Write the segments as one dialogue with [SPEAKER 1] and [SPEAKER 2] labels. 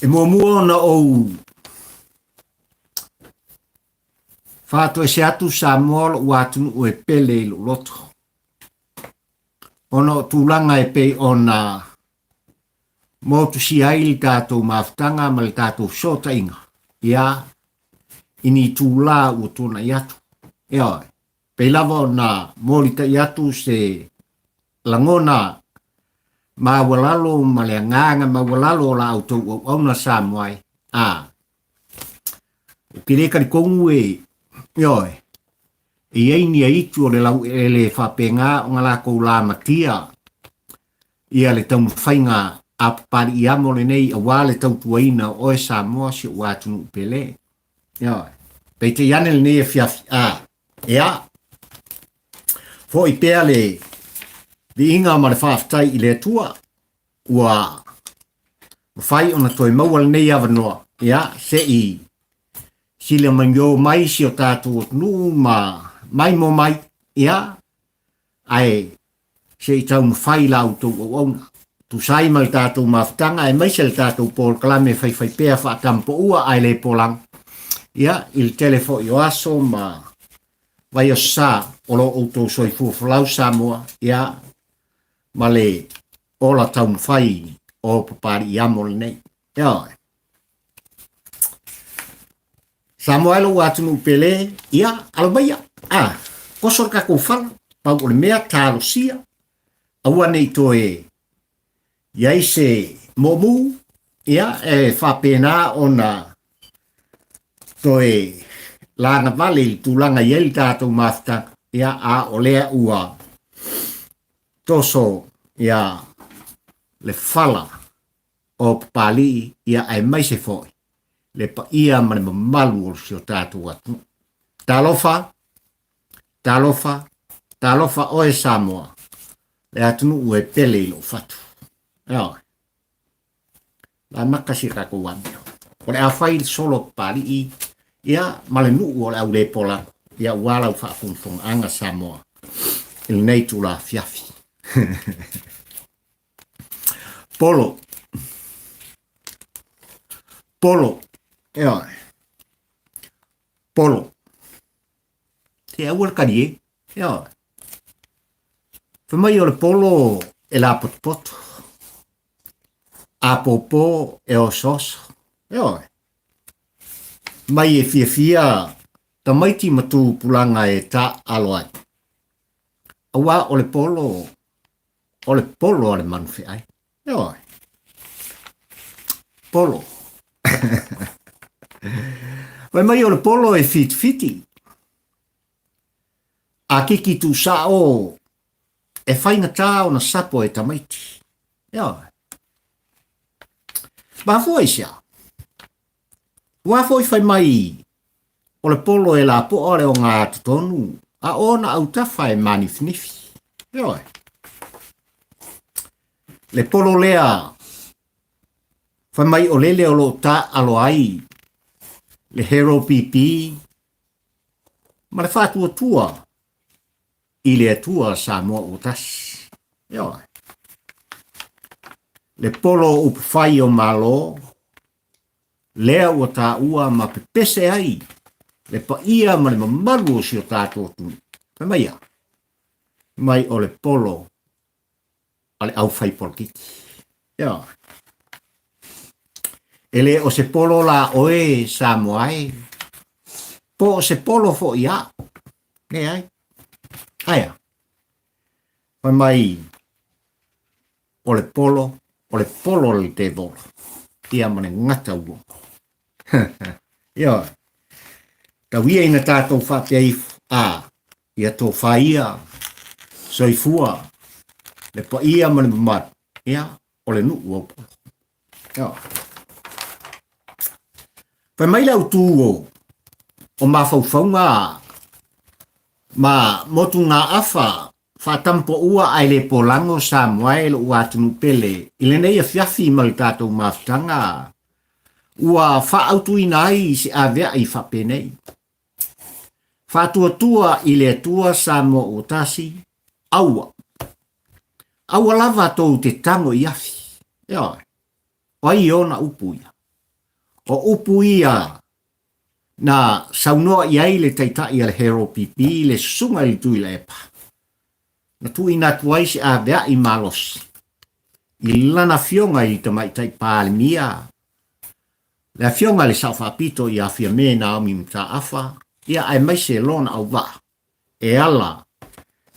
[SPEAKER 1] E mua na o fato e se atu Samoa o atu o e pele lo loto. Ono tulanga e pe ona mo tu si ai tatou maftanga ma le tatou sota inga. Ia ini tula o tona iatu. Ia pe lava na molita iatu se langona ma walalo ma le nganga ma walalo la auto o na Samoa. O kireka ni kongu e Ioi, i ni aitu o le lau e le whapenga o ngala kou la matia. Ia le tau mwhainga a papari i amo le nei a wale tau tuaina o e Samoa si o atunu upele. Ioi, pei te iane le nei e fiafi ea. Fo i pea le inga ma le whaftai i le tua. Ua mwhai o na toi maua le nei avanoa. Ia, se i sila manjo mai si o tātou nu ma mai mo mai ia ai se i tau mwhai lau tau o ona. Tu sai mai tātou maftanga ai mai se le tātou pol kalame whai pea whaatampo ua ai le polang. Ia il telefo i oaso ma vai o sa o lo auto soi fuafalau Samoa ia ma le ola tau mwhai o papari i amo le nei. Ia Samoa lo watunu pele ia albaia kosor ka ko fala pa o mea talo sia aua nei to e ia se momu ia e fa pena ona to e langa vale tulanga yel tato mafta ia a olea ua toso ia le fala o Papalii ia ai mai se foi le pa ia mane malu o si o tātou atu. Talofa o e Samoa. Le atunu ue pele ilo fatu. Eo. La makasi kako wabio. O le awhai solo Papalii ia male nuu o le au le pola. Ia wala u whaafunfong anga Samoa. Il nei tu la fiafi. Polo. Eo. Polo. Te awal kari Eo. Whamai o le polo e la potpoto. A popo e o soso. Eo. Mai e fia ta maiti matu pulanga e ta aloai. Awa o le polo o le manufe ai. Eo. Polo. Vai mai o le polo e fiti. A kiki tu sa o e whainga tā o na sapo e tamaiti. Ia. Wafo isia. Wafo i whai mai o le polo e la po ore o ngā tutonu. A o na au tawha e manifnifi. Ia. Le polo lea whai mai o lele o lo ta alo ai. Le hero pipi. Ma le whātua tua. I le atua Samoa o tasi. Ia. Le polo upawhai o malo. Lea ua tā ua ma pepese ai. Le pa ia ma le mamaru o si o tātua tu. Whai mai a. Mai o le polo. Ale au whai polkiti. Ia. Ele o se polo la oe Samoa ai. Po o se polo fo ia. Ne ai. Aia. Whai mai. O le polo le te volo. Ia mane ngata ua. Ia. Ka wia ina tātou whapei ia tō whaia. Soifua. Le pa ia mane mamar. Ia. O le nuu o polo. Ia. Whai mai lau tū o mawhauwhaunga ma motu ngā awha whatampo ua ai le polango Samoa e lo ua tunu pele. I le nei a fiafi ma le tātou maftanga. Ua whaautu ina ai si a vea i whapenei. Whātua i le atua Samoa o tasi. Aua. Aua lava tōu te tango i afi. Ia. Wai ona upuia. o upu ia na saunoa iai le taitai le hero pipi le sunga le Tuilaepa. Na tu ina tuai se a bea i malos. I lana fionga i tamaitai Palemia. Le fionga le saufapito i a Fiame na omi mta afa. Ia ai mai se lona au wa. E ala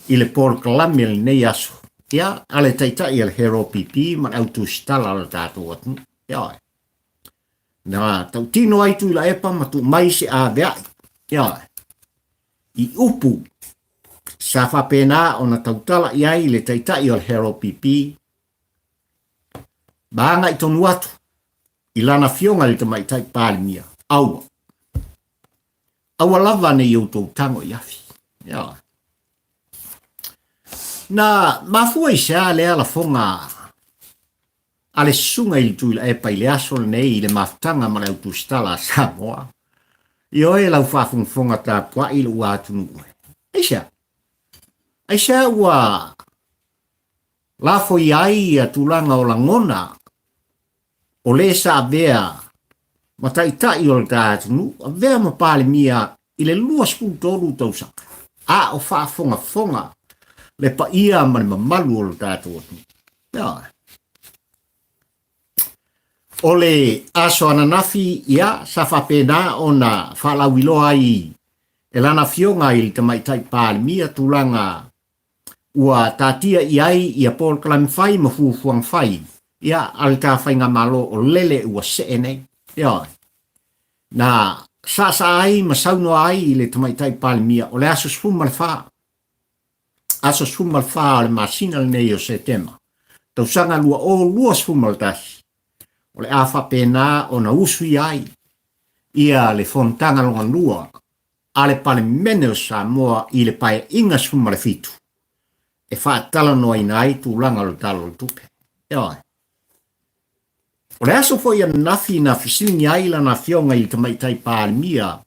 [SPEAKER 1] i le porkalami le nei aso. Ia ale taitai le hero pipi man au tu stala le tato atu. Ia na tau tino ai Tuilaepa ma tu mai se a bea. Ia i upu sa whapena o na tautala iai le taitai o le hero pipi. Banga i tonu atu. I lana fionga le tamaitai Palemia. Aua. Aua lava ne iau tau tango i afi. Ia. Na mafua i sea le ala fonga ale sunga i Tuilaepa i le aso nei i le maftanga ma le autostala Samoa. I oe lau whafungfonga ta pua i le ua atunu ue. Eisa. Aisa ua lafo i ai a tulanga o langona o le sa bea ma taitai o le tātunu a bea ma Palemia i le lua spultoru tausaka. A o whafonga le pa ia ma le mamalu o le tātunu. Ia. O le aso ananafi ia sa whapena o na whalawiloa i e lana fionga i le tamaitai Palemia tulanga ua tatia iai ia Paul Kalamwhai ma fufuang whai. Ia al ta whainga malo o lele ua see nei. Ia. Na sa ai ma sauno ai i le tamaitai Palemia o le aso sfuma le wha. Aso sfuma le wha o le masina le nei o Setema. Tausanga lua sfuma le tasi. O le a whapena o na usui ai. Ia le fontanga longa lua. A le Palemene o Samoa i le pae inga sfuma le fitu. E whaatala noa ina ai tūlanga lo talo le tupe. Ia. O le aso fo ia nafi na fisilingi aila na fionga i tamaitai Palemia.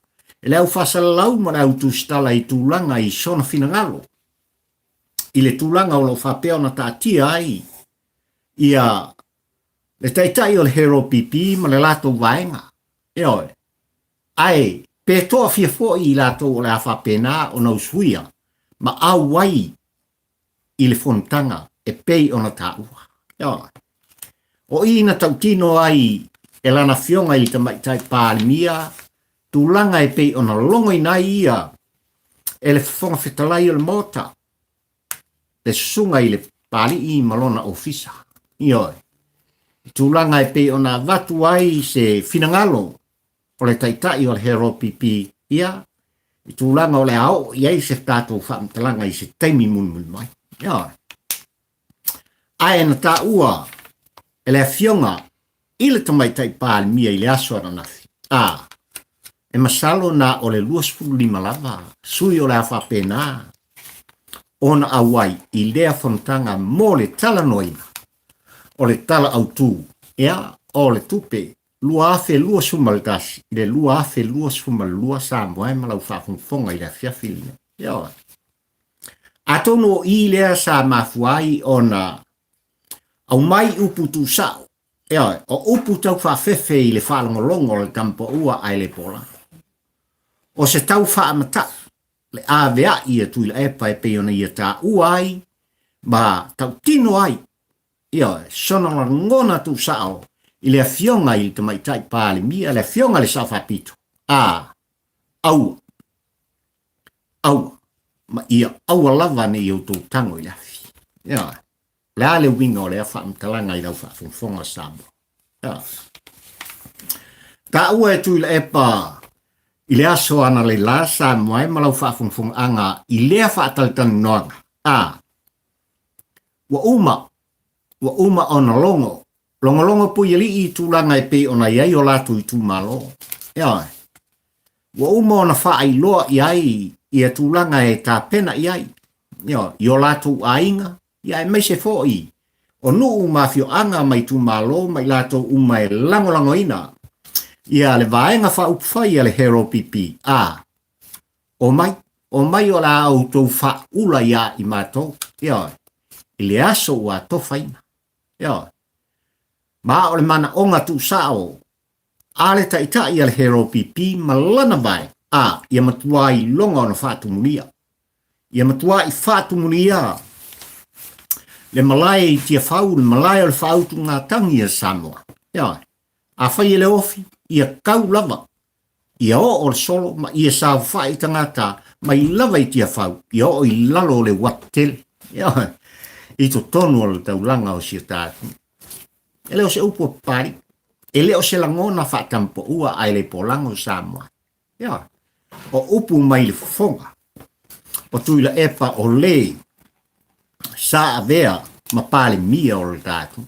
[SPEAKER 1] E le au whasalau ma le au tūstala i tūlanga i sona finangalo. I le tūlanga o lo whapea na tātia ai. Ia le taitai o le hero pipi ma le lato vaenga. Ia. Ai, pe toa fia fo i lato o le a whapena o na usuia. Ma au wai i le fontanga e pei ona tāua. Ia. O ina tautino ai e lana fionga i tamaitai Palemia, tūlanga e pei ona longo i nai ia e le whonga whetalai o le mota. Le sunga i le Papalii malona ofisa. Ia. Tūlanga e pei ona watu ai se finangalo o le taitai o le hero pipi ia. Tūlanga o le ao iai se tātou whaamtalanga i se taimi munmul mai. Ia. Ai na tā ua e le fionga i le tamaitai Palemia i le aso ananafi. E masalo na o le 25 lava, sui o le awhapena. Ona awai i lea fontanga mo le tala noina. O le tala autu. Ea o le tupe. Lua afe lua sumaltasi. I le lua afe lua sumalua Samoa e malau whafungfonga i le fiafilina. Ea. Atono i lea sa mafuai ona au mai upu tu sao. Ea, o upu tau whawhewhe i le whalongolongo le Poua ai le pola. O se tau Faamata'u, le awea i a Tuilaepa e peona i a tā uai, ma tau tino ai. Ea, sona la ngona tu sao i le fionga i le tamaitai Palemia, le fionga le sawhapito. Aua. Ma ia aua lava ne iau tō tango i lafi. Ea. La le winga o le whaamtalanga i lau whaafungfonga Samoa. Ta ua e Tuilaepa i le aso ana le la Samoa e malau whaafungfonga anga i lea whaataltanu noanga. Wa uma ona longo. Longo po yali i tūlanga e pe ona iai o latu i tūmalo. Ia. Wa uma ona whaailoa iai i a tūlanga e tā pena iai. Ia. I o latu ainga. Ia e mai se foi. O nuu mafio anga mai tu malo mai lato umai lango ina. Ia le vaenga fa upfai le hero pipi. O mai o la auto fa ula ia i mato. Ia. Ile aso wa to faina. Ia. Ma o le mana onga tu sao. Ale taita ia le hero pipi malana vai. Ia matua I longa ona whaatumulia. Ia matua I whaatumulia. Le malai I tia whau, le malai o le whautu ngā tangi a Samoa. Ia, a whai le ofi, ia kau lava. Ia o le solo, ma ia sa whai tangata, ma I lava I tia whau. Ia o I lalo le watele. Ia, I to tonu o le taulanga o sia tātu. E leo se upo pari. E leo se langona whaatampo ua ai le polango Samoa. Ia, o upu mai le fonga. O Tuilaepa o le sa avea ma pale mia o le tātu.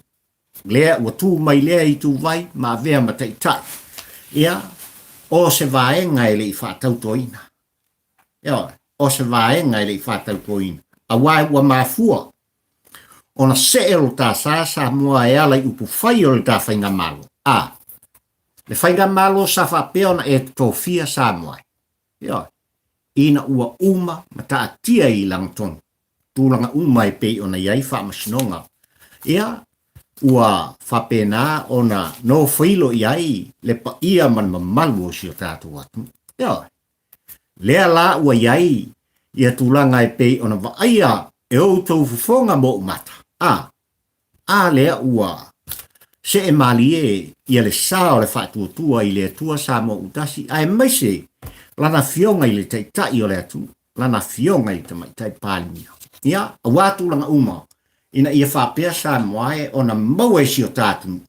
[SPEAKER 1] Lea ua tū mai lea I tū vai ma avea ma taitai. Ia, o se vaenga ele I whaatautoina. Ia, o se vaenga ele I whaatautoina. A wai ua mafua. Ona se ero tā sa mua e ala I upu whai o le tā whainga malo. Le whainga malo sa whapea ona e tofia sa mua. Ia, ina ua uma ma ta atia I langtonu. Tūlanga uma e pei ona iai whaamasinonga. Ia, ua whapena ona no whailo iai le pa ia man mamalu o sio tātu atu. Ia, lea la ua iai ia tūlanga e pei ona vaia e o tau fufonga mo umata. Lea ua se e malie ia le sao le whaatuatua I le atua sa mo utasi. Ai maise, lana fionga I le taitai o le atu. Lana fionga I tamaitai pālimia. Ia, a wātu langa uma, ina ia whapea sa moae ona maua si o tātunu.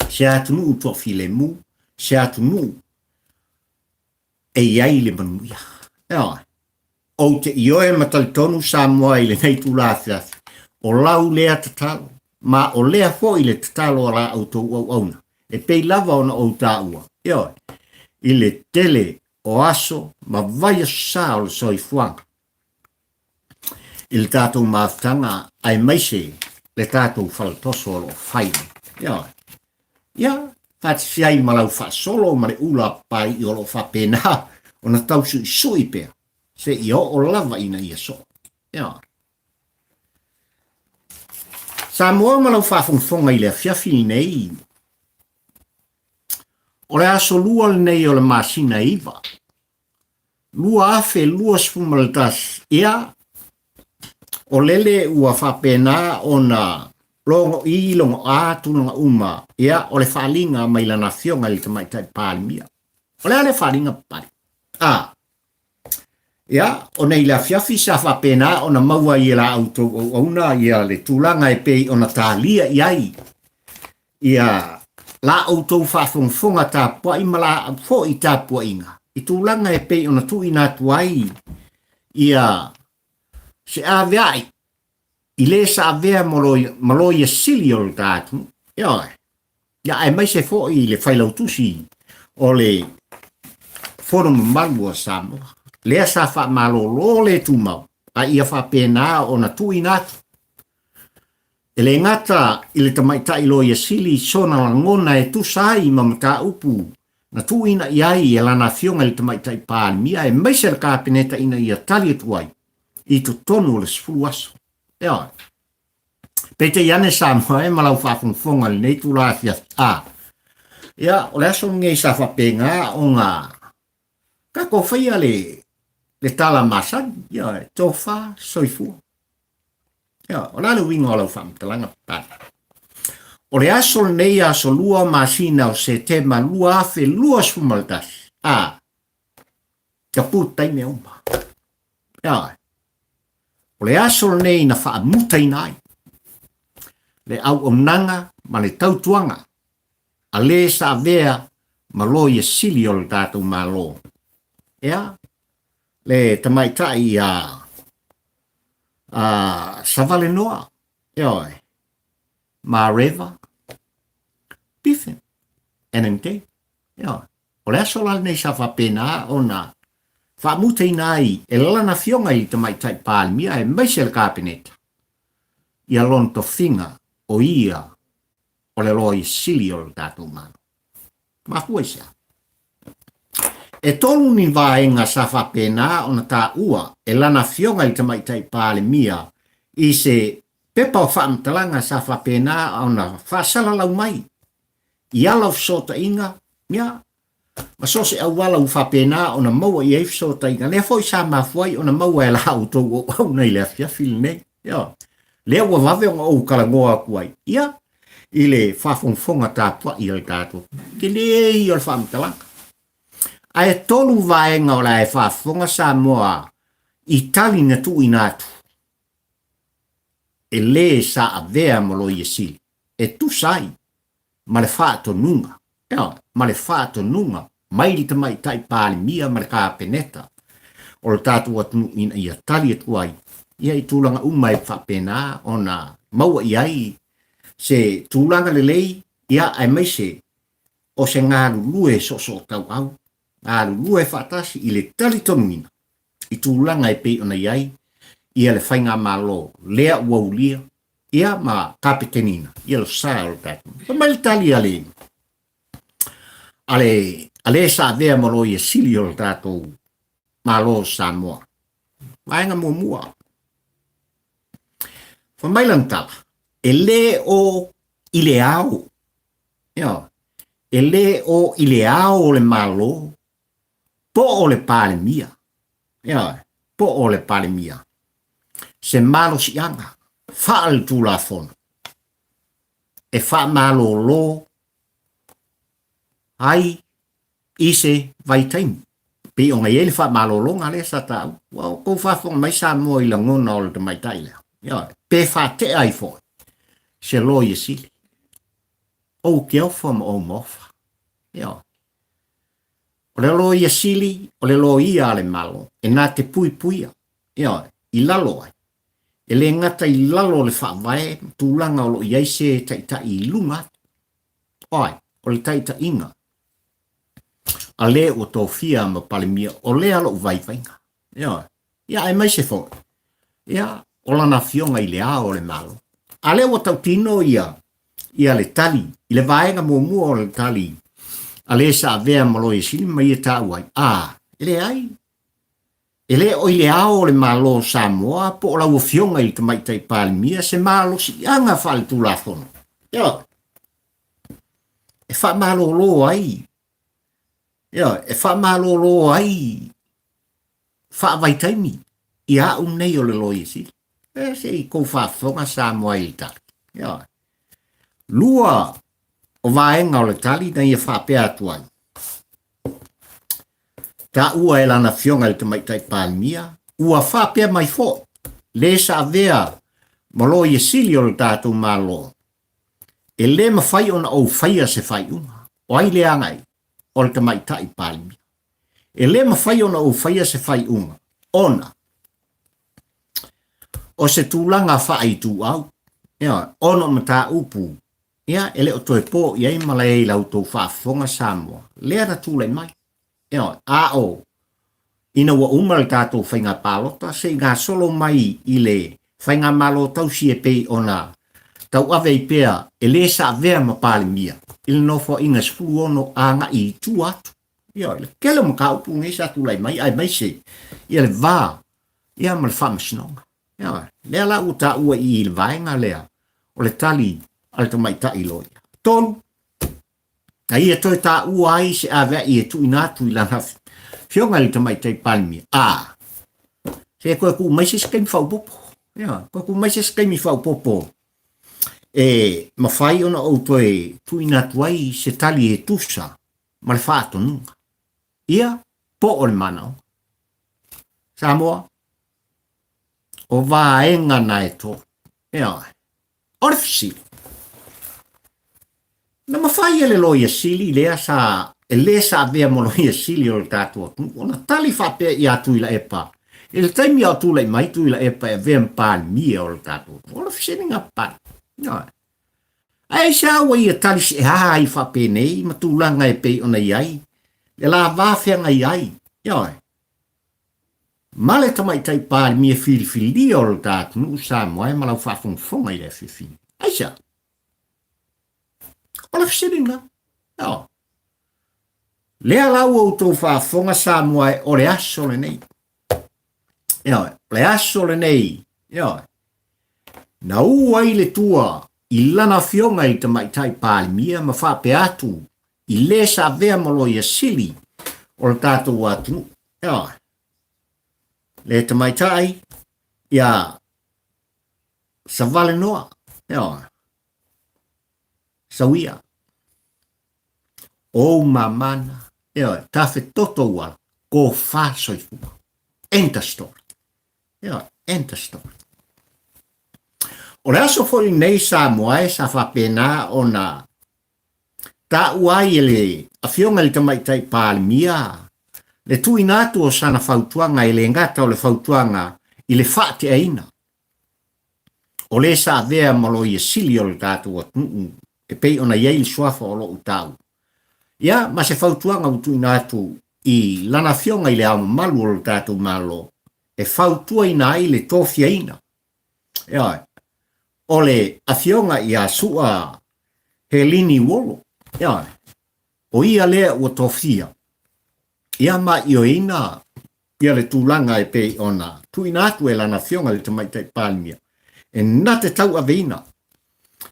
[SPEAKER 1] Se atunu utua file mu, se atunu e iai le manuia. Ia, o te ioe matalitonu sa moae le nei tūlāwhiafi. O lau lea tatalo, ma o lea fo I le tatalo a la autou au auna. E pei lava ona o tāua. Ia, I le tele o aso, ma vai sa o le soifuanga. Il tātou māwhtanga ai maise le tātou whalatoso o whaine. Ia, whati fiai malau whaasolo ma le ula pai I olo whapena o na tausu I sui pia. Se I o lava ina ia so. Ia. Sa mua malau whafongfonga I le fiafi nei. O le aso lua nei o le masina iwa. Lua afe lua spumaltas. Ia, o lele ua whapena o na longo I longo tulonga uma. Ia, o le whalinga mai lana fionga I tamaitai pālimia. O le ale whalinga pari. Ia, o nei la fiafi sa whapena o na maua I la auto o una ia le tūlanga e pei o na tālia iai. Ia, la auto whafongfonga tā pua I mala fo I tā pua inga. I tūlanga e pei o na tu ina tuai. Ia, se aveai I le sa avea maloia sili o le tātu. Ia, ai mai se fo I le whailautusi o le whono mamalu o Samoa. Lea sa wha malolo le tūmau. A ia wha pēnā o na tui nātu. E le ngata I le tamaitai loia sili sona ngona e tusai mamata upu. Na tui na iai e lana fionga le tamaitai pālimia e maise le kāpeneta ina ia tali tuai. I tu tonu le sifuru aso. Ia. Pete iane Samoa e malau whafungfonga le nei tūlāwhia. Ia, o le aso ngei sa whapengā o ngā. Kako whaia le tala masan. Ia, tofa soifua. Ia, o nāle winga o lau whamtalanga pāta. O le aso nei aso lua masina o se te ma lua afe lua sfumaltas. Ka putai me uma. Ia, o le aso nei na whaamutai nai. Le au omnanga ma le tautuanga. A le sa vea ma loia sili o le tātou ma lo. Ia, le tamaitai savale noa. Ia, ma reva. Pifen. NMT. Ia, o le aso la nei sa whapena o na whaamutai nai e lana fionga I tamaitai pālimia e maise le kāpeneta. Ia lonto finga o ia o le loi sili o le tātou mano. Ma fuesa. E tolu ni vaenga sa whapena o na tā ua e lana fionga I tamaitai pālimia I se pepa o whaamtalanga sa whapena o na whaasala lau mai. I alau sota inga Ia, ma so se awala u whapena o na maua i eifso tainga. Lea fo i sa mafuai o na maua e la au tau o nei lea fia fili nei. Ia, lea ua vave o ngau kalangoa kuai. Ia, i le whafongfonga tātua i al tātua. Ke le i al whamtalanga. Ai tolu vaenga o la e whafonga sa moa i tali na tu inatu. E le sa avea molo i esili. E tu sai, ma le whaato nunga. Ia, ma le whaato nunga. Mai li tamai tai pāli mia ma le kā peneta. O le tātu atu ina ia tali atu ai. Ia i tūlanga umai whapena o na maua i ai. Se tūlanga le lei, ia ai mai se o se ngāru lue so tau au. Ngāru lue whaatasi i le tali tonuina. I tūlanga e pei ona iai. Ia le whainga malo lea uaulia. Ia ma kapetenina. Ia lo saa o le tātu. Pa mai le tali ale. Ale sa vea malo i sili o le tātu. Malo sa moa. Vaenga mua. Pa mai lantala. E le o i le au. Ia. E le o i le au o le malo. Po o le pāle mia. Ia. Po o le pāle mia. Se malo si anga. Whaal tū la fono. E wha malo lo. Ai. Ise vai taimi. Pe o ngai ele wha malo lo ngale sa tau. Wow, kou whafonga mai sa mo i la ngona o le mai taile. Ia. Pe wha te ai fo. Se lo i sili. O ke ofa ma o mofa. Ia. O le lo i sili, o le lo i ale malo. E nā te puia. Ia. I lalo ai. E le ngata i lalo le whaavae, tūlanga o lo i aise taita i lunga. Oi, o le taita inga. A le o tō fia ma palemia, o le alo vaivainga. Ia, ia e mai se fo. Ia, o lana fionga i le a o le malo. A le o tau tino ia le tali, i le vaenga mua o le tali. A le sa vea malo i sini mai e tāu ai. Ele ai. Ele o ile ao le malo Samoa po la ufionga i te mai tai palemia se malo si anga fal tu la fono. Ia. E fa malo lo ai. Ia, e fa malo lo ai. Fa vai taimi. Ia nei o le lo isi. E se i ko fa fonga Samoa i ta. Ia. Lua o vaenga o le tali na ia fa pe atu ai. Ta ua e lana fionga i te maitai palemia, ua whapea mai fo. Le sa vea, malo i sili o le tātou malo. E le ma whai ona au whaia se whai unga, o ai le angai, o le te maitai palemia. E le ma whai ona au whaia se whai unga, ona. O se tūlanga whai tū au, ona ma tā upu, ele o toe po i ei malai lau tō whaafonga Samoa, le ana tūlai mai. Ina wa umal tātou whainga pālota, se ngā solo mai i le whainga malo tau si e pei ona tau ave i pea e le sa vea ma palemia. Il no fo inga sfu ono anga i tu atu. Ia, le kele mo ka upu ngai sa tulai mai, ai mai se. Ia le vā, ia ma le whamasnonga. Ia, lea la uta ua i il vaenga lea, o le tali al te mai ta i loia. Tonu. Na ia toi tā ua ai se a vea i e tu inatu i lana fionga li tamai tai palemia. Se koe ku mai se skemi whau popo. Koe ku mai se skemi whau popo. E mawhai ona o toi tu inatu ai se tali e tusa ma le whaato nunga. Ia po o le manao. Samoa. O vaenga na e to. O le fisili. Na mawhai ele loia sili, lea sa, e le sa vea mo loia sili o le tātua. Ona tali whapea i a Tuilaepa. E le taimi au tūlai mai Tuilaepa e vea palemia o le tātua. Ola fisini ngā pari. Ai sa ua i a tali si e haa i whapea nei, ma tūlanga e pei ona iai. Le la vāwhenga iai. Ma le tamai tai palemia fili o le tātua. Samoa e malau whafongfonga i le fili. Ai sa. Ola fisini ngā. Lea lau au tō whaafonga Samoa o le aso le nei. Le aso le nei. Na ua i le tua i lana fionga i te maitai palemia ma whape atu I le sa vea malo ia sili o le tātou atu. Ia, le te maitai, ia sa vale noa. Ia, sa wia. O mamana. Ia, tafe toto wala. Ko fa soifua. Enta story. Ia, enta story. O le aso foi nei sa moae sa whapena o na ta uai ele a fionga le tamaitai Palemia. Le tui natu o sana fautuanga ele ngata o le fautuanga i le whaate aina. O le sa vea malo i sili o le tatu o e pei ona iei suafa o lo utau. Ia, ma se fautuanga o tui natu i lana fionga i le au malu o le tatu malo e fautua ina ai le tofia ina. Ia, o le afionga i a sua he lini wolo. Ia, o ia lea ua tofia. Ia ma io ina, ia le tūlanga e pei ona, tui nātu e lana fionga le tamaitai Palemia. E na te tau aveina,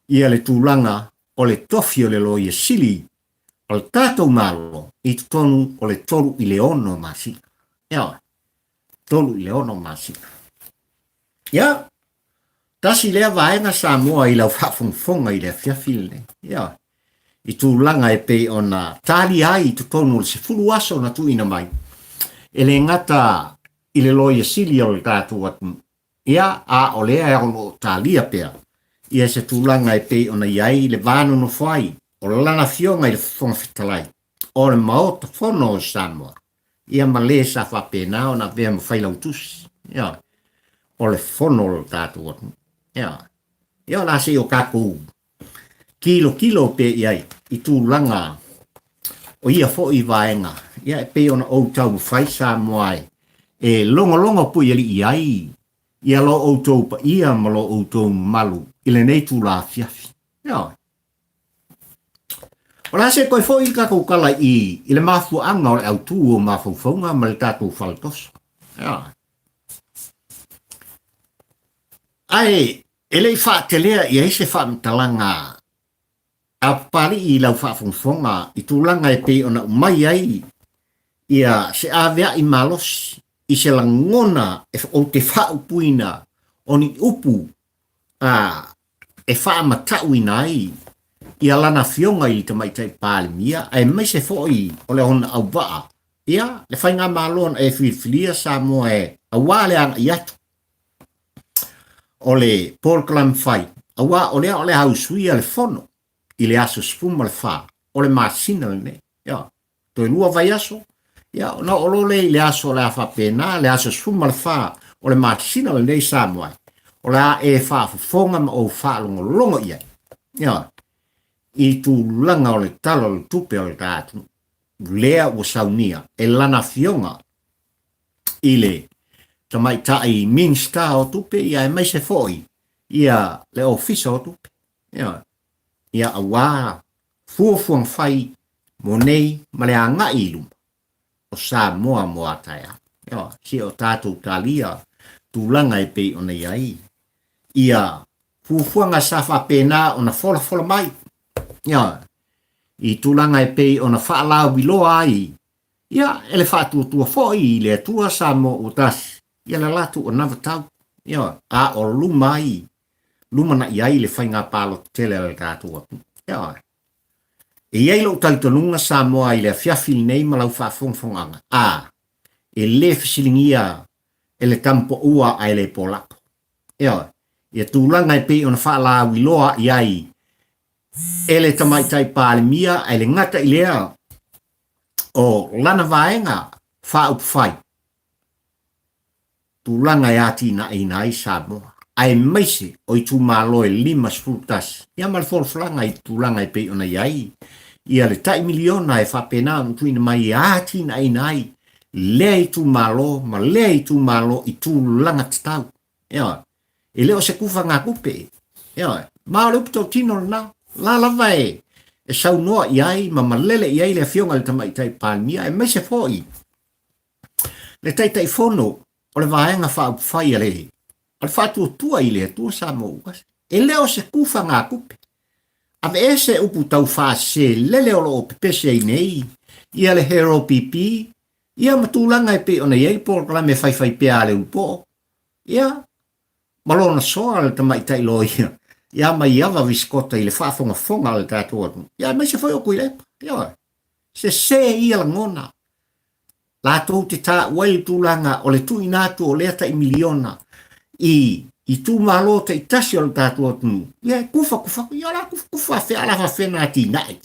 [SPEAKER 1] ia le tūlanga o le tofio le lo ia sili, o le tātou malo, i tonu o le toru i le ono masika. Ia, toru i le ono masika. Ia, tasi lea vaenga sa moa i lau whaafonga i le fiafilne. Ia, i tūlanga e pei ona tali ai i tonu le se fulu aso na tuina mai. E le ngata i le loia sili o le tātou atu. Ia, a o lea e ono talia pea. Ia se tūlanga e pei ona iai le vānu no whai. O le lana fionga i le whongwhitalai. O le maota whono o Samoa. Ia ma le sa whapena o na vea ma whailau tusi. Ia, o le whono o le tātou atu. Ia, ia la se o kakou. Kilo pe iai, i tūlanga o ia fo i vaenga. Ia e pe ona o tau whai Samoa e longo pui ali iai. Ia lo o tau pa ia ma lo o tau malu. Ile nei tū la fiafi. Ia. O la se koe fo i kako kala i le mafu anga o le au tū o mafu whaunga ma le tātou whaltoso. Ia. Ai, ele whaatelea i eise whaamtalanga a Papalii i lau whaafonga i tūlanga e pe ona umai ai ia se avea i malosi i se langona o te whaupuina o ni upu e Faamata'u i nai ia lana fionga i te maitai Palemia ai mai se foi o le hona au waa ia le whainga malon e whiwhilia sa moa e a wale ang i atu o le Paul Clam Fai a wa o le hausui le fono i le aso spuma le wha o le masina le ne ia toi lua vai aso ia na o le aso le afa pena le aso spuma le wha o le masina le ne sa moa o la e whaafonga ma o whaalongo ia ia i tu langa o le talo le tupe o le tātu lea o saunia e lana fionga i le tamaitai minsta o tupe ia e mai se foi ia le ofisa o tupe ia awa fuafuang fai monei ma le anga ilum o sa moa taia ia si o tātu talia tu langa e pei ona iai ia fuafuanga sa whapena ona fola mai ia i tulanga e pei ona whaalau biloa ai ia ele whaatua foi le tua sa mo utas ia la latu o navatau ia a o lumai luma na iai le whainga palo tele le tātua ia e iai lo tautanunga sa moa i le fiafil nei malau whaafongfonganga e le fisilingia e le tampo ua ai le polako ia ia tulanga e pei ona whaalau biloa iai ele tamaitai Palemia ele ngata ilea o lana vaenga whaupwhai tūlanga e ati na ina i Samoa ai maise o i tū malo e 5 sputas ia malfolflanga i tūlanga e pei ona iai ia le tai miliona e whapena tuina mai ati na ina i lea i tū malo ma lea i tū malo i tūlanga tatau ia e leo se kufa ngā kupe ia ma o leup tau tino na la lava e sau noa iai ma malele iai le fionga le tamaitai Palemia e mai se foi le taitai fono o le vaenga whaupwhai ale al whātua tua i le tua sa mo uas e leo se kufa ngā kupe Ave ese upu tau whase lele o loo pepese i nei. Ia le hero pipi. Ia matulanga e pe ona iei por la me fai pea le upo. Ia. Malona soa le tamai tai lo ia. Ia mai iava viskota i le whaafonga le tātua. Ia mai se whai o Tuilaepa. Ia. Se ia la ngona. La tau te tā wai tūlanga o le tui nātu o lea tai miliona. I tū malo te i tasi o le tātua tunu. Ia kufa. Ia la kufa fe ala whawhena ati nai.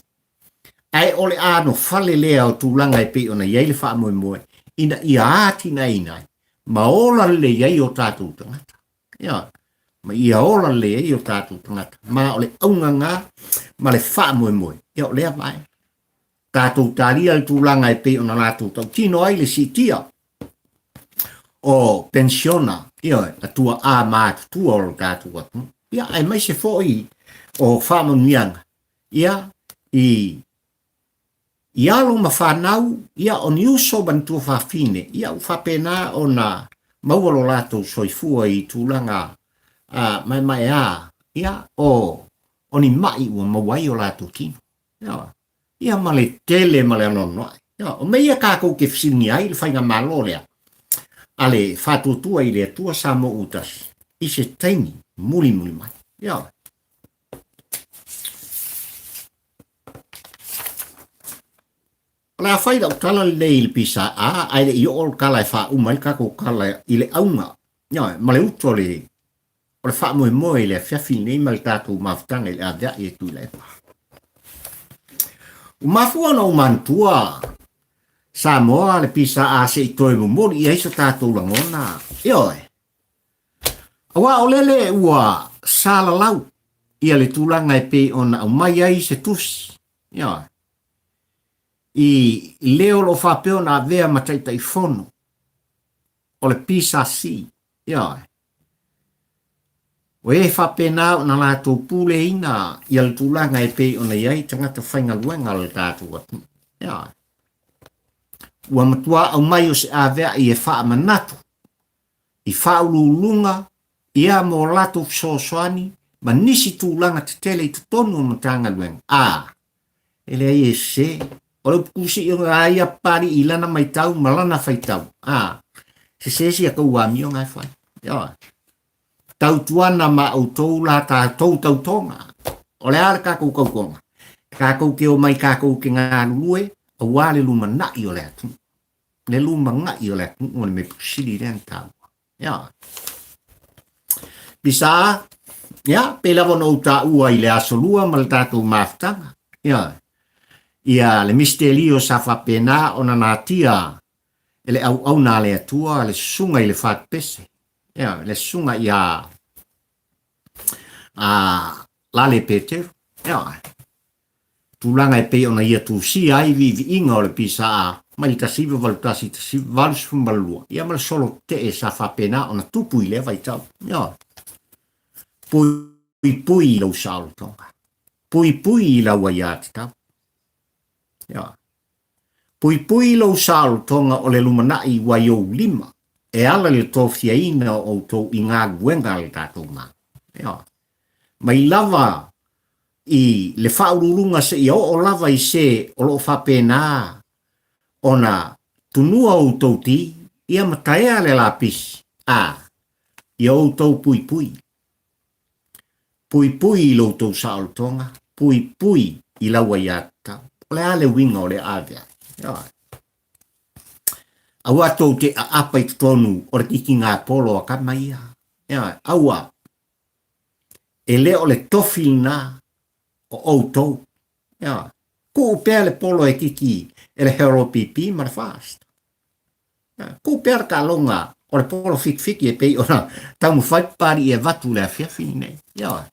[SPEAKER 1] Ai ole ano fale lea o tūlanga e pe ona iei le wha moe. Ina ia ati nai. Ma ola le iei o tātua tangata. Ia. Ma ia ola le iei o tātua tangata. Ma ole aunganga ma le wha moe. Ia o lea mai. Tātou tālia le tūlanga e pe ona lātou tau tino ai le sitia o pensiona ia a tua a mātu tua o tātou atu. Ia ai mai se foi o whamaunianga. Ia i alo ma whanau ia o niuso bantua whawhine. Ia u whapena o na maualo lātou soifua i tūlanga mai ia o ni mai ua mawai o lātou tino. Ia male tele male anono. Ia, o meia kākou ke fisini ai le whainga malo lea. Ale whātutua i lea tua sa mo utas. I se taimi, muli mai. Ia. Ala whaida o kala le il pisa ai le i ol kala e wha umai kākou kala i le aunga. Ia, male uto le o le wha moe le whiawhine i male tātou mawhtanga i le avea i e Tuilaepa. Umafua na umantua Samoa le pisa a se i toi mumori i eiso tātou langona. Ioi. Awa o lele ua sala lau ia le tūlanga e pe ona au mai ai se tusi. Ioi. I leo lo whapeo na vea mataitai fono. O le pisa si. Ioi. O e whapena na lātou pule ina i al tūlanga e pe ona iai tangata whainga luenga le tātou atu. Ia. Ua matua au mai o se awea i e wha manatu. I whaululunga, ia mo lato sosoani, ma nisi tūlanga te tele i tutonu o matanga luenga. Ele ai e se. O le pukusi i o aia pari i lana mai tau, malana whai tau. Se si a kau wami o ngai whai. Ia. Tau tuana ma au tau la ta tau tonga. O le ala kākou kaukonga. Kākou ke o mai kākou ke ngā lue, a wale luma nai o le atu. Le luma ngai o le atu, o le me pusiri ren tau. Ia. Bisa, ia, pela wano o ta ua i le asolua ma le tātou maftanga. Ia. Ia, le misterio sa whapena o na nātia, ele au nā le atua, le sunga i le whakpese. Ia, le sunga ia lale Peter. Ia. Tūlanga e pe ona ia tu si ai vi inga o le pisa mai ta siva valutasi ta siva valus fumbalua. Ia mal solo te e sa whapena ona tupu i le vai tau. Ia. Pui lau saolo tonga. Pui lau aiati tau. Ia. Pui lau saolo tonga o le lumanai wai o lima. E ala le tofia ina o tō i ngā guenga le tātou mā. Ia. Mai lava i le whaururunga se i o lava i se o lo whapena ona tunua o tō ti ia mataea le lapis. I o tō pui. Pui i lo tō saolotonga. Pui i laua i ata. O le ale winga o le avea. Ia. Aua tau te apa i tonu o re tiki ngā polo a kamaia. Ia, aua. E leo le tofilna o outou. Ia. Ko upea le polo e kiki e le hero pipi mara fast. Ia. Ko upea ka longa o le polo fiki e pei ona tamu whaipari e vatu le a whiawhine. Ia.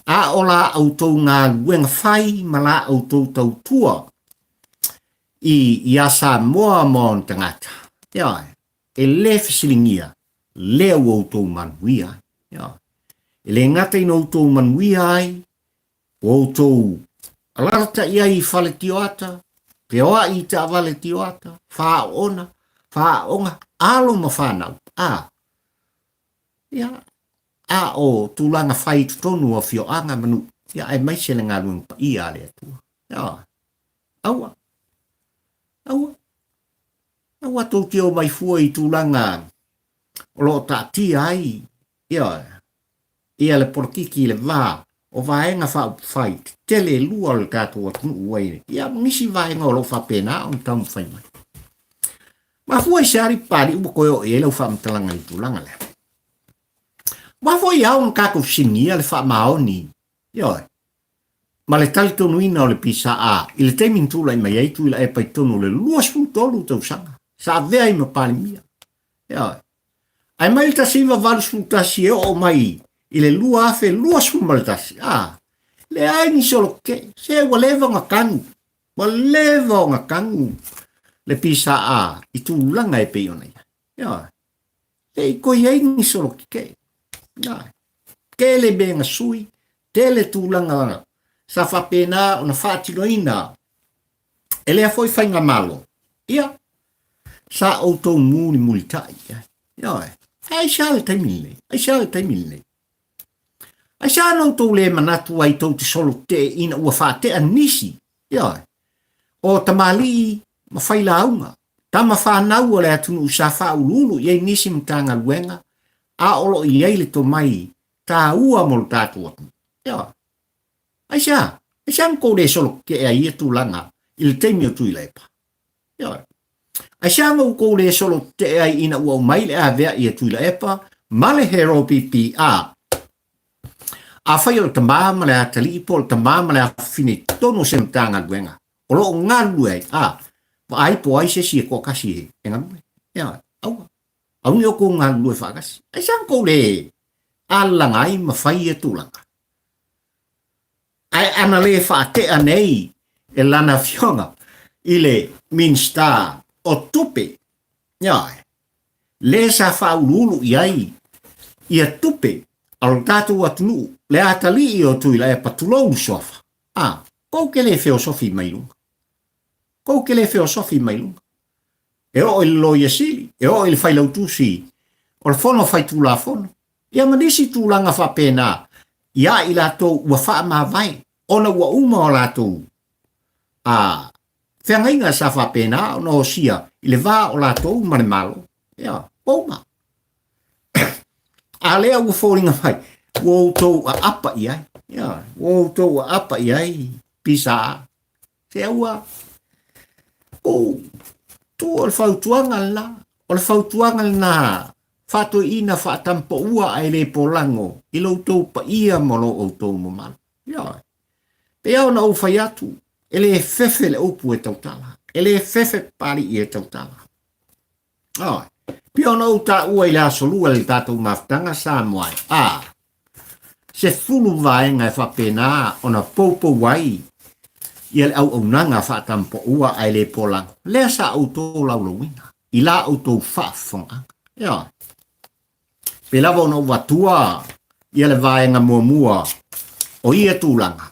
[SPEAKER 1] A ola outou ngā guenga whai ma la outou tau tua. I asa moa mon tangata. Ia, e le fisilingia, le outou manuia. Ia, e le ngata ino outou manuia ai, outou alarata ia i whale tioata, pe oa i ta wale tioata, whaonga, alo ma whanau. Ia, o tūlanga whai tonu o whioanga manu, Ia ai mai se nga luang pa ia le tu. Ia. Aua. Aua. Aua tō te o mai fua I tūlanga o lo ta ti ai. Ia. Ia le porkiki le vā. O vaenga wha fai. Tele lua le tātou atu uai. Ia nisi vaenga o lo whapena o tamu whai mai. Ma fua I sari pari upo koe o e lau whamtalanga I tūlanga le. Ma fua I au ngako sinia le wha maoni. Ia. Ma le tali tonu ina o le pisa a. I le teimin tūla I mai ai Tuilaepa I tonu le lua sputolu tau sanga. Sa vea I mapali mia. Ia. Ai mai ta siva valu sputasi e o mai. I le lua afe lua spumaltasi. Le ai ni solo ke. Se waleva nga kangu. Waleva nga kangu. Le pisa a. I tūlanga e peiona ia. Ia. Le I koi ai ni solo ke. Ia. Ke le benga sui. Te le tūlanga sa whapena o na whātinoina. E lea foi whainga malo. Ia. Sa autou muni mulitai. Ia. Ai sa le taimile. Ai sa le taimile. Ai sa nau tau le manatu ai tau te solo te ina ua whāte anisi. Ia. O Papalii ma whaila aunga. Tama whanau o le atunu sa whaululu. Iei nisi mtanga luenga. A olo I eile to mai. Tā ua molo tātua. Ia. Ai sa mko le solo ke a ia tūlanga. I le teimi o Tuilaepa. Ia. Ai sa mko le solo te ai ina ua mai le a vea ia Tuilaepa. Male hero pipi a. A whai o Tama ma le a tali ipo o Tama ma le a fine tono se mtanga luenga. O lo ngā lue a. Wa ai po ai se si e kua kasi he. E ngā lue. Ia. Aua. Au ni o ko ngā lue whakasi. Ai sa mko le. Alanga ai ma whai e tūlanga. Ai ana le whaatea nei e lana fionga I le minsta o tupe. Iai. Le sa whaululu I ai I a tupe alo tātou atunu le atali I o Tuilaepa tulou sofa. Kou ke le feosofi mailunga. Kou ke le feosofi mailunga. E o il lo yesili, e o il whailautusi, o le fono whai tūla fono. Ia manisi tūlanga whapena, ia I lato ua wha ma vai, ona ua uma o lato. Whiangainga sa whapena, ona o sia, I le vā o lato mane malo. Ia, pouma. A lea ua fōringa vai, ua outou a apa I ai. Ia, ua outou a apa I ai, pisa. Se ua, tu o le whautuanga la, o le whautuanga na, whato ina whaatampo ua ai le polango, I loutou pa ia molo outou mo malo. Ia, pe au na ufai atu, ele fefe le upu e tautala, ele fefe pari I e tautala. Ai, pe au na uta ua I le asolua le tātou maftanga sa moai. Se fulu vaenga e whapena o na popo wai, Ia le au nanga whaatampo ua ai le polang. Lea sa auto laulawina. I la auto whaafonga. Ia. Pe lava ona watua. Ia le vaenga mua. O ia tūlanga.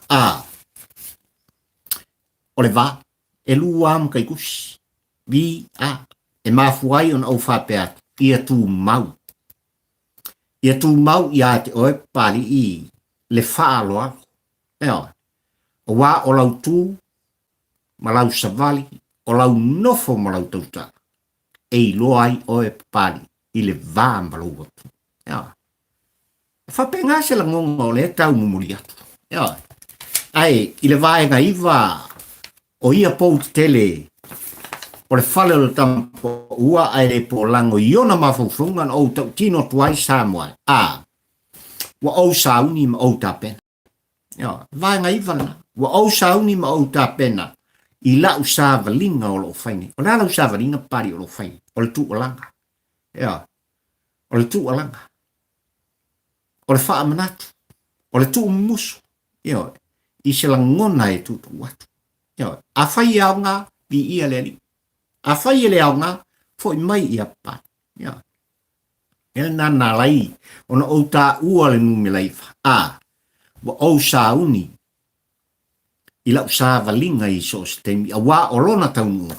[SPEAKER 1] O le va. E lua am kai kusi. Vi E mafuai on au whapea. Ia tū mau. Ia tū mau ia te oe pali I. Le whaaloa. Ia. O wā o lau tū, ma lau savali, o lau nofo ma lau tautara. E loa ai oe Papalii, I le vā ma lau watu. Ia. Whapengā se la ngonga o le tau mumuri atu. Ia. Ai, I le vaenga iwa, o ia pou tele, o le whale o le tampo ua ai le po lango iona mawhauwhungan o tau tino tuai Samoa. Wa o sauni ma o tapena. Ia, vaenga iwa na. Wa au sauni ma au tāpena I la usava linga o lo whaini. O la usava linga pari o lo whaini. O le tu alanga. Ia. O le tu alanga. O le wha manatu. O le tu musu. Ia. I se la ngona e tutu watu. Ia. A whai au ngā pi ia le li. A whai le au ngā fo I mai I a pa. Ia. Ia nana lai. O na o tā ua le numi laifa. Wa au sauni. I lau sa valinga I so stemi a wā o lona taununga.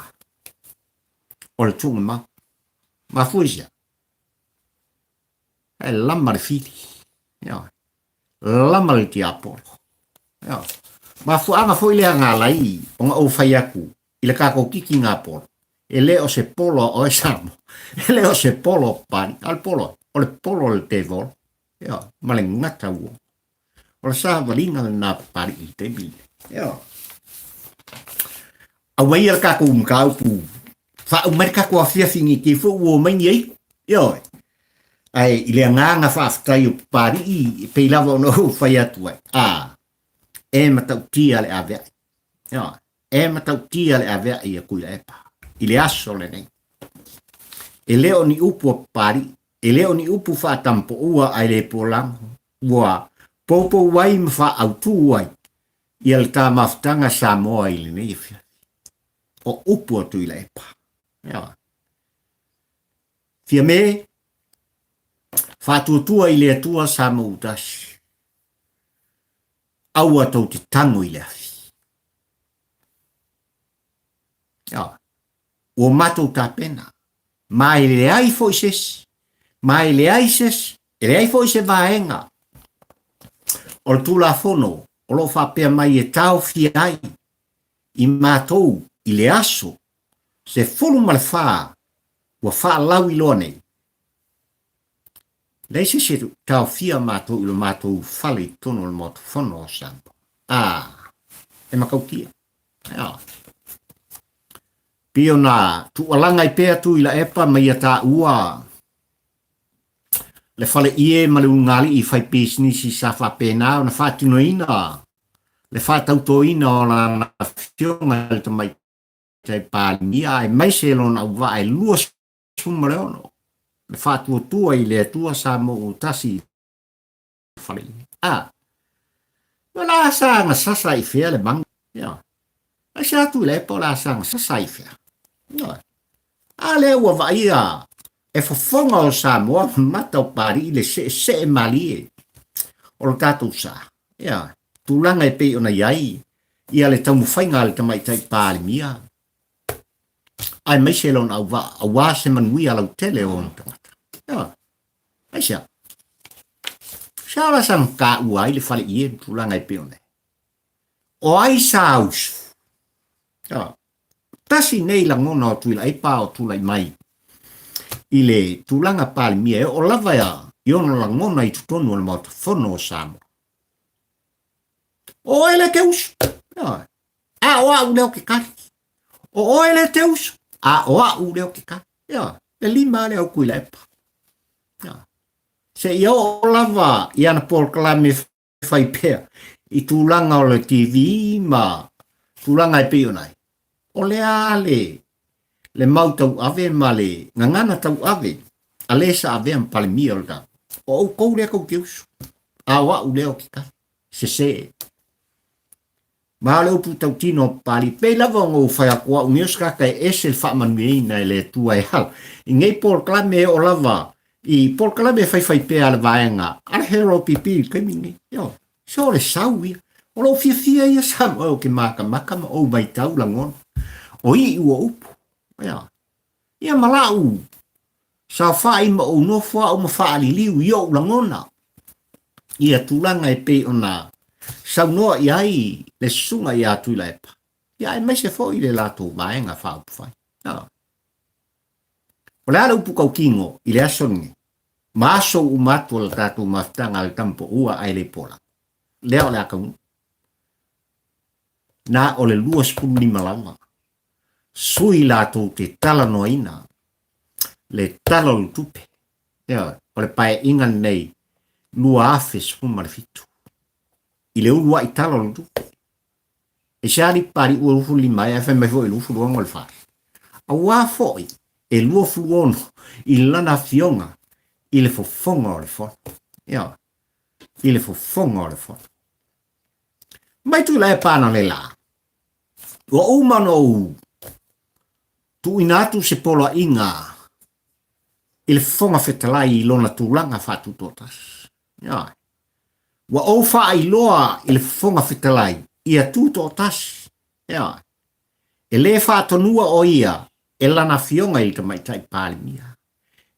[SPEAKER 1] O le tunga mau. Ma fuisia. E lama le fili. Lama le ti apolo. Ia. Ma fuanga fo ile nga lai, o nga o fai aku, ile kako kiki ngā polo. E leo se polo o e samo. E leo se polo pari, al polo, o le polo le te vol. Ia, ma le ngata ua. O le sa walinga le nā pari i te bile. Ia. A wai al kako umkau pu. Fa umar kako a fiafingi ki fu uo maini eiku. Ia. Ai, ile nganga fa aftai o pari i peilawa o no fai atu ai. E matau tia le avea. Ia. E matau tia le avea i a Tuilaepa. Ile aso le nei. E leo ni upu a pari. E leo ni upu fa tampo ua ai le polango. Ua popo wai mfa autu wai. Ia le tā maftanga sa moa i le nei fia. O upu a Tuilaepa. Ia. Fiame. Fa tuatua i le atua sa mo utasi. Aua tau te tango i le afi. Ia. O matou ta pena. Mai le ai fo ises. Mai le ai ses. E le ai fo ise vaenga. O le tula fono. O lo fa pea mai e tau fi ai. I matou. I le aso. Se folu mal fa. Ua fa lau i loa nei. Leise se tau fia matou i lo matou fale tono le moto fono o sampo. E makaukia. Ia. Pio na tu alanga i pea Tuilaepa mai ata ua. Le fale ie ma le ungali i fai business sa fa pena na fa tinoina. Le fa tautoina o la na fionga le tamai tai palimia e mai se lona uva e lua sumaleono. Le fa tua i le tua sa mo utasi fale. La sa nga sasa i fea le bang. Ia. A sa Tuilaepa la sa nga sasa i fea. Ia. A le ua vaia. E fofonga o sa moa mata o pari le se malie. O lo tatou sa. Ia. Tulanga e pei ona iai. Ia le tamu whainga le tamai tai palimia. Ai mai se lona awa se manui ala utele o na tangata. Ia. Ai sia. Sa la sang ka uai le fale ie tulanga e pei ona. O ai sa aus. Ia. Tasi nei la ngona o Tuilaepa o tulai mai. I le tulanga palimia e o lava ia i ona la ngona i tutonu o le mauta fono o Samoa. O ele te usu. A o au leo ke kari. O ele te usu. A o au leo ke kari. Le lima leo Tuilaepa. Se i o lava i ana polkalame fai pea. I tulanga o le TV ma tulanga i peo nai. O le ale. Le mau tau ave ma le ngangana tau ave. A le sa ave am palimia o le tau. O au kou lea kou te usu. A o au leo ke kari. Se. Ma le upu tau tino pali. Pei lava ngō whai akua unios kaka e ese le whaamanueina e le tua e hal. I ngei polkalame o lava. I polkalame fai pea le vaenga. Ala hero pipi kai mingi. So le sauia. O lo fia ia sam. O ke maka ma o mai tau langon. O i ua upu. Ia malau. Sa whai ma o nofua o ma whaali liu i o langona. Ia tulanga e pei ona. Sau noa i ai le sunga i a Tuilaepa. Ia e mai se fo i le lato vaenga whaupu whai. O le ala upu kau kingo i le asongi. Ma aso umatu la tatu maftanga al tampo ua ai le pola. Leo le akau. Na o le lua spun lima lama. Sui lato te tala noina. Le tala lu tupe. O le pae ingan nei. Lua afe spun malefitu. I le ulua i tala lu tupe. E siari pari ua lufu lima e fai mai fo i lufu luongo le fai. A ua foi e lua fuluono i lana fionga. I le fofonga o le fon. I le fofonga o le fon. Mai Tuilaepa na le la. Ua umano u. Tu inatu se polo inga. I le fonga fetalai i lona tulanga fatu totas. Ua o fa i loa i le fonga fetalai. Ia tu totas. E le fatonua o ia. E lana fionga i tamai tai palimia.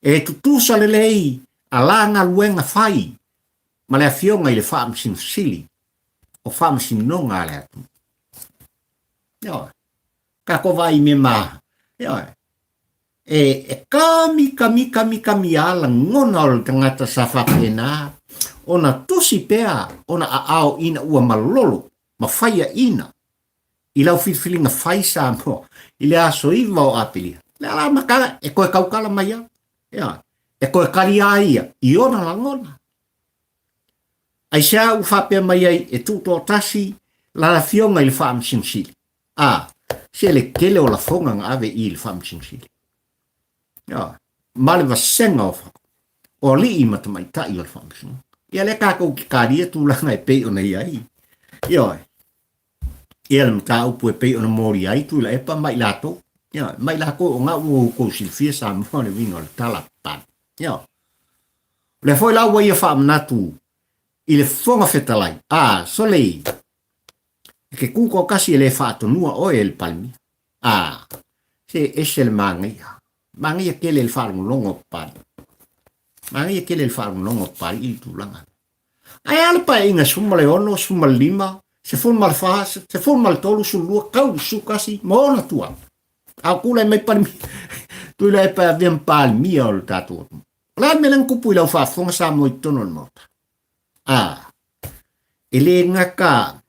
[SPEAKER 1] E tutusa le lei a langa luenga fai. Ma le fionga i le wha amsin sili. o whamasinonga le atu. Ia, ka ko vai me ma. Ia, kami ala ngona o tangata sa whapena, ona tosi pea, ona ao ina ua malolo, ma whaia ina, i lau whiwhilinga whai sa mo, i le aso iwa o apelia. Le ala makala, e koe kaukala mai au. Ia, e koe kari aia, i ona la ngona. Ai sea u whapea mai ai, e tūto tasi, la fionga i le whaamsingsili. Se le kele o la fonga nga ave i le whaamsingsili. Ia, male wa senga o whako. O li i matamai tai o le whaamsingsili. Ia le kākou ki kāria tūlanga e pei o nei ai. Ia, ia le mta upu e pei o na mori ai Tuilaepa mai lato. Ia, mai lako o ngā ua kou silfia sa mua le vino le tala pan. Ia, le foi la ua ia whaamanatu i le fonga fetalai. Solei. Ke kuko kasi le whaatonua o e le palmi. Se ese le mangia. Mangia kele le whaarungolongo pari. Mangia kele le whaarungolongo pari i tūlanga. Ai ala pa inga sumale ono, sumale lima, se fulmal fasa, se fulmal tolu sulua, kau sukasi, maona tua. Au kula mai palmi. Tuilaepa vian palmi o le tatu. La melang kupu i lau whaafonga sa mo i tono le mota. Ele ngaka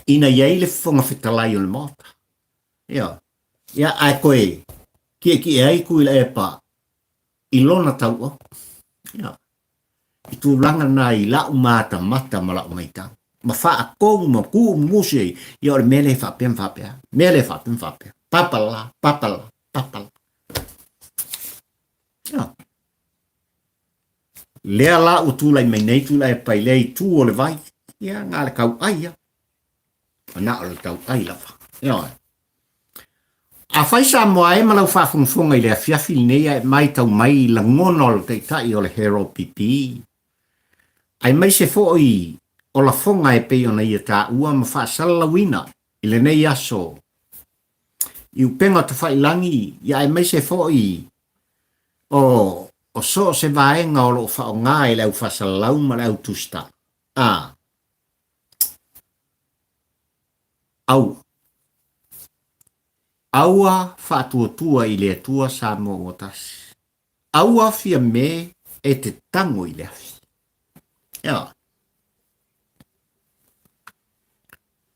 [SPEAKER 1] ina iai le fonga fetalai o le mota. Ia ai koe, ki ai Tuilaepa i lona tau o. I tūlanga nā i lau mata ma lau maitau. Ma wha kou ma ku muse i ore mele whapea. Mele whapea. Papala. Lea la o tūlai mai nei Tuilaepa i lei tū o le vai. Ia ngā le kau aia. Na o le kau ai lawa. A whaisa moa e malau whafunga i lea fiafili nei e mai tau mai la ngonol te tai o le hero pipi. Ai mai se foi o la fonga e pei ona ia tā ua ma whaasalawina i le nei aso. I upenga te whailangi i ai mai se foi o so se vaenga o lo whaonga i lau whaasalau ma lau tusta. Aua whaatuatua i le atua sa mo o tasi. Aua Fiame e te tango i le afi.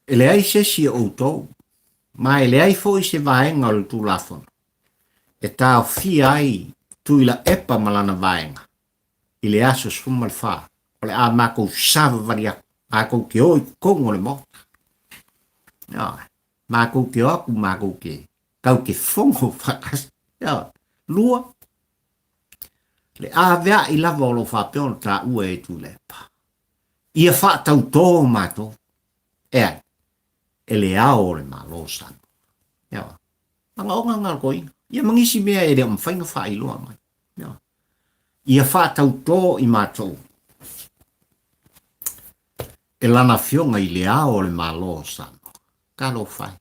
[SPEAKER 1] E le ai se si o tau. Ma e le ai fo i se vaenga o le tu lafona. E tau fia ai Tuilaepa malana vaenga. I le aso sfumal fa. O le a mako sava varia. Mako ke oi kongo le mota. Mako ke oku mako ke. Kau ke fongo whakas. Lua. Le a vea i lava o lo whapeona ta ua e Tuilaepa. Ia whaatau tō mato. E le ao le malo san. Anga onga ngal koi. Ia mangisi mea e rea mwhainga whailoa mai. Ia whaatau tō i mato. E lana fionga i le ao le malo san. Kalo whai.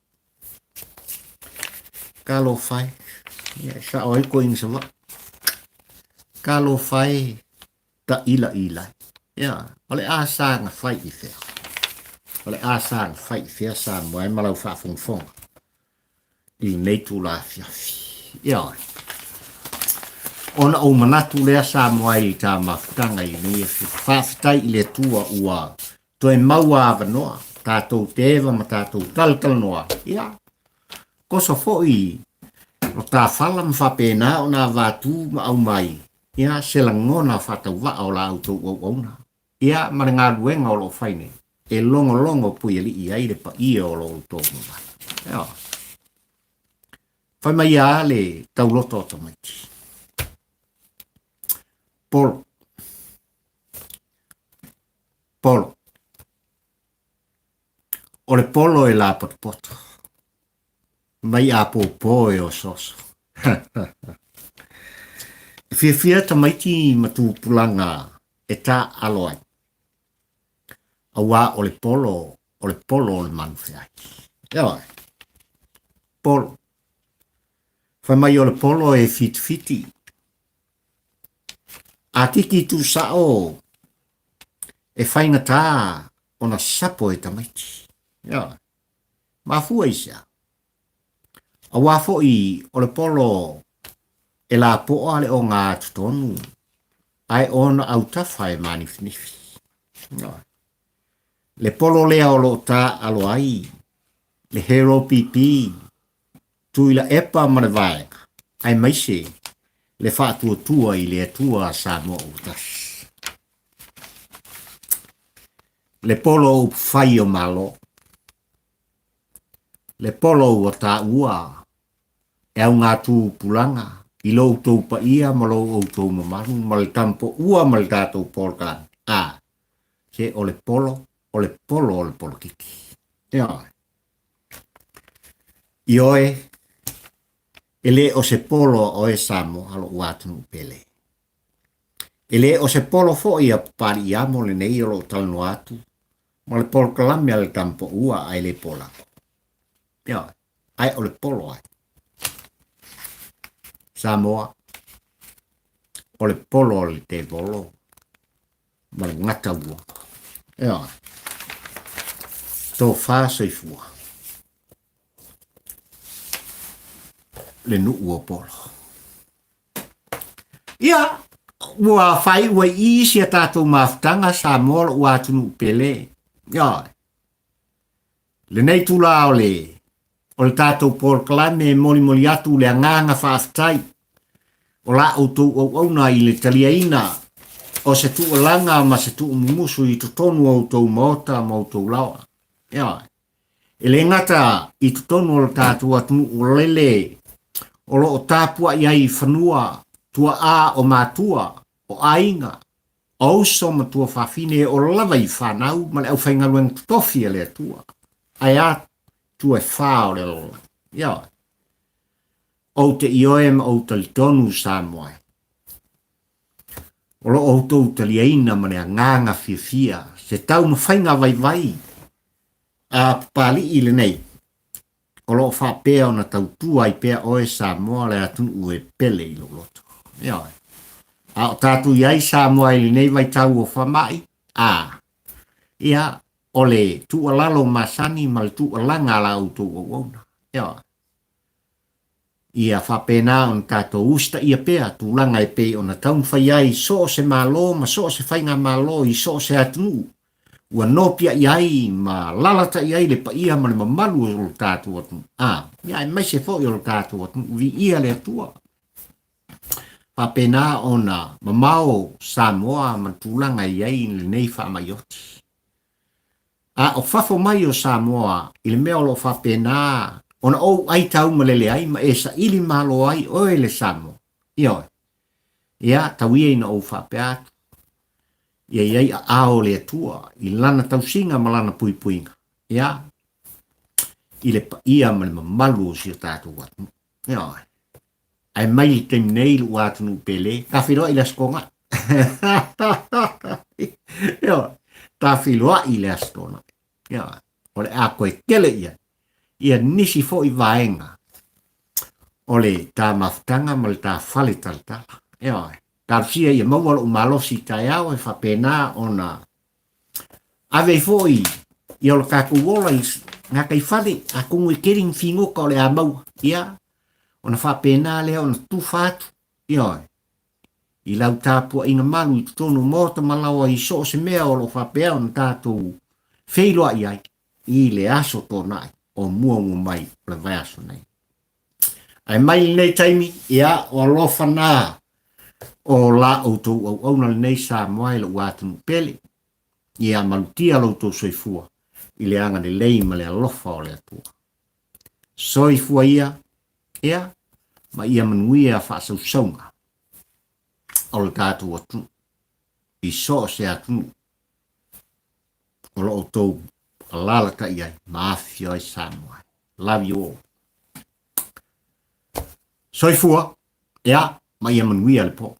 [SPEAKER 1] Sa oi ko ing sama. Kalo whai ta ila. Ole asa nga whai i whea. Ole asa nga whai i whea sa mo e malau whaafongfonga. I nei tu la fiafi. Ona o manatu lea sa mo ai ta mafutanga i nei whaafitai i le tua ua. Toi maua avanoa. Tātou tewa ma tātou taltal noa. Koso foi o tā whala mwhapena o nā vātū ma au mai. Se la ngona whatau wa o la auto o ona. Mare ngā ruenga o lo whaine. E longo pui ali i aire pa ia o lo auto o mai. Whai mai a le tau loto o tamaiti. Polo. O le polo e la potpoto. Mai a popo e o soso. Fia tamaiti matu pulanga e tā aloai. Awa o le polo o le manufeai. Polo. Whai mai o le polo e fiti. A tiki tu sao e whainga tā ona sapo e tamaiti. Ia, mafua isa. A wafo I o le polo e la po ale o ngā tutonu. Ai ona au tafa e manifnifi. Ia. Le polo lea o lo ta alo ai. Le hero pipi. Tuilaepa ma le vaenga. Ai maise. Le whātua tua I le atua sa mo utas. Le polo o whai o malo. Le polo o ta ua. E au ngā tū pulanga. I lo tau pa ia ma lo o tau mamaru. Ma le tampo ua ma le tātou polkan. Se o le polo o le polo kiki. Ia. Ioe. Ele o se polo o e samo alo uatunu pele. Ele o se polo fo ia pari amo le nei o lo talno atu. Ma le polo kalame ale tampo ua ai le pola. Ia. Ai o le polo ai. Samoa. O le polo o le te volo. Ma le ngata ua. Ia. Tō whāsoifua. Le nuu o polo. Ia. Ua whai ua isi a tātou maftanga sa mola ua tunu pele. Ia. Le nei tula o le. O le tātou polo kalame moli atu le anganga whaafitai. O la o tau au na I le taliaina. O se tu langa ma se tu mumusu I tutonu o tau maota ma o tau lawa. Ia. E le ngata I tutonu o le tātou atunu o lele. O lo o tāpua iai whanua. Tua a o mātua. O ainga. O so ma tua whawhine o lava I whanau. Ma le au whaingaruang tutofi le atua. Ai a tua e whao le lola. Ia. O te ioem o talitonu sa moai. O lo o tau taliaina ma le nganga fia. Se tau ma whainga vai. A Papalii le nei. O lo whapea o na tautua I pea oe sa moa le atunu ue pele I lo loto. Ia. A o tātu iai sa moa I nei vai tau o whamai. Ia. O le tua lalo masani ma le tua langa la auto o ona. Ia. Ia whapena on tātou usta ia pea tu langa e pe o na taun whaiai so se malo ma so se whainga malo I so se atunu. Ua nopia iai ma lalata iai le pa ia ma le mamalu o lo tātou atu. Ia mai se fo I o lo tātou atu. Vi ia le atua. Papena ona mamao Samoa ma tūlanga iai le nei whaamaioti. O whafo mai o Samoa I le mea o lo whapena ona o ai tau ma lele ai ma e sa ili malo ai oe le Samoa. Ia. Ia tauia ina o whapeatu. Ia iai a ao le atua, I lana tausinga ma lana puipuinga. Ia, I le pa ia ma le mamalu o si o tātou watu. Ia, ai mai te nei lu watu nu pele, ka whiroa I le askonga. Ia, ta whiroa I le askonga. Ia, o le a koe kele ia. Ia nisi fo I vaenga. O le tā maftanga ma le tā whale talatala. Ia, Tarsia ia mawalo umalosi taiao e whapena ona. Ave foi, I o le kakuola ngā kai whare, a kungu I kering whingoka o le amau. Ia, ona whapena lea ona tūwhātu. Ia, I lau tāpua inga malu I tutonu mōta malawa I so se mea o lo whapea ona tātou wheiloa iai. I le aso tōnai, o mua mai le vai aso nei. Ai mai nei taimi, ia, o alofa nā. O la o tau au na nei sa moai le watunu pele. Ia malutia lo tau soifua. I le anga le lei ma le alofa o le atua. Soifua ia. Ia. Ma ia manuia whaasau saunga. O le tātou atu. I so se atu. O lo o tau alalata iai. Maafia i sa moai. Love you all. Soifua. Ia. Ma ia manuia le po.